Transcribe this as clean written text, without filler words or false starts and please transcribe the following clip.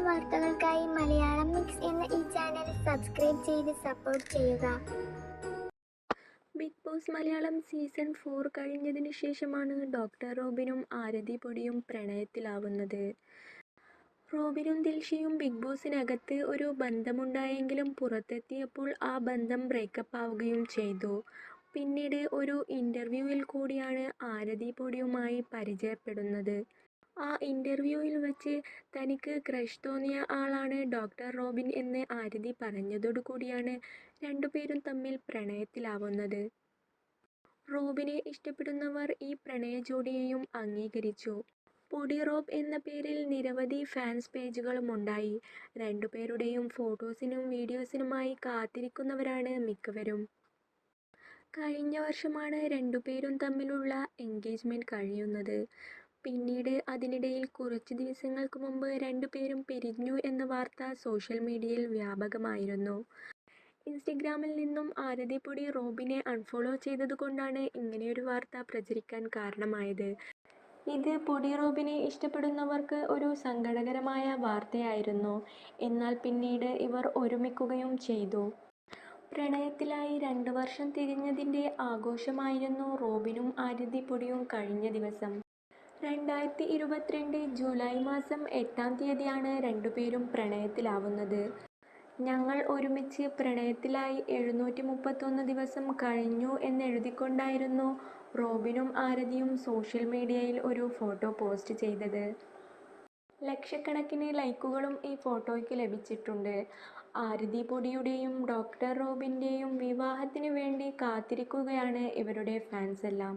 വാർത്തകൾക്കായി മലയാളം മിക്സ് എന്ന ഈ ചാനൽ സബ്സ്ക്രൈബ് ചെയ്ത് സപ്പോർട്ട് ചെയ്യുക. ബിഗ് ബോസ് മലയാളം സീസൺ 4 കഴിഞ്ഞതിന് ശേഷമാണ് ഡോക്ടർ റോബിനും ആരതി പൊടിയും പ്രണയത്തിലാവുന്നത്. റോബിനും ദിൽഷയും ബിഗ് ബോസിനകത്ത് ഒരു ബന്ധമുണ്ടായെങ്കിലും പുറത്തെത്തിയപ്പോൾ ആ ബന്ധം ബ്രേക്കപ്പ് ആവുകയും ചെയ്തു. പിന്നീട് ഒരു ഇൻ്റർവ്യൂവിൽ കൂടിയാണ് ആരതി പൊടിയുമായി പരിചയപ്പെടുന്നത്. ആ ഇൻ്റർവ്യൂവിൽ വച്ച് തനിക്ക് ക്രഷ് തോന്നിയ ആളാണ് ഡോക്ടർ റോബിൻ എന്ന് ആരതി പറഞ്ഞതോടുകൂടിയാണ് രണ്ടുപേരും തമ്മിൽ പ്രണയത്തിലാവുന്നത്. റോബിനെ ഇഷ്ടപ്പെടുന്നവർ ഈ പ്രണയ ജോഡിയെയും അംഗീകരിച്ചു. പൊടി റോബ് എന്ന പേരിൽ നിരവധി ഫാൻസ് പേജുകളുമുണ്ടായി. രണ്ടുപേരുടെയും ഫോട്ടോസിനും വീഡിയോസിനുമായി കാത്തിരിക്കുന്നവരാണ് മിക്കവരും. കഴിഞ്ഞ വർഷമാണ് രണ്ടുപേരും തമ്മിലുള്ള എൻഗേജ്മെന്റ് കഴിയുന്നത്. പിന്നീട് അതിനിടയിൽ കുറച്ച് ദിവസങ്ങൾക്ക് മുമ്പ് രണ്ടുപേരും പിരിഞ്ഞു എന്ന വാർത്ത സോഷ്യൽ മീഡിയയിൽ വ്യാപകമായിരുന്നു. ഇൻസ്റ്റഗ്രാമിൽ നിന്നും ആരതി പൊടി റോബിനെ അൺഫോളോ ചെയ്തതുകൊണ്ടാണ് ഇങ്ങനെയൊരു വാർത്ത പ്രചരിക്കാൻ കാരണമായത്. ഇത് പൊടി റോബിനെ ഇഷ്ടപ്പെടുന്നവർക്ക് ഒരു സങ്കടകരമായ വാർത്തയായിരുന്നു. എന്നാൽ പിന്നീട് ഇവർ ഒരുമിക്കുകയും ചെയ്തു. പ്രണയത്തിലായി 2 വർഷം തികഞ്ഞതിൻ്റെ ആഘോഷമായിരുന്നു റോബിനും ആരതി പൊടിയും കഴിഞ്ഞ ദിവസം. 2022 ജൂലൈ മാസം 8-ാം തീയതിയാണ് രണ്ടുപേരും പ്രണയത്തിലാവുന്നത്. ഞങ്ങൾ ഒരുമിച്ച് പ്രണയത്തിലായി 731 ദിവസം കഴിഞ്ഞു എന്നെഴുതിക്കൊണ്ടായിരുന്നു റോബിനും ആരതിയും സോഷ്യൽ മീഡിയയിൽ ഒരു ഫോട്ടോ പോസ്റ്റ് ചെയ്തത്. ലക്ഷക്കണക്കിന് ലൈക്കുകളും ഈ ഫോട്ടോയ്ക്ക് ലഭിച്ചിട്ടുണ്ട്. ആരതി പൊടിയുടെയും ഡോക്ടർ റോബിൻ്റെയും വിവാഹത്തിന് വേണ്ടി കാത്തിരിക്കുകയാണ് ഇവരുടെ ഫാൻസ് എല്ലാം.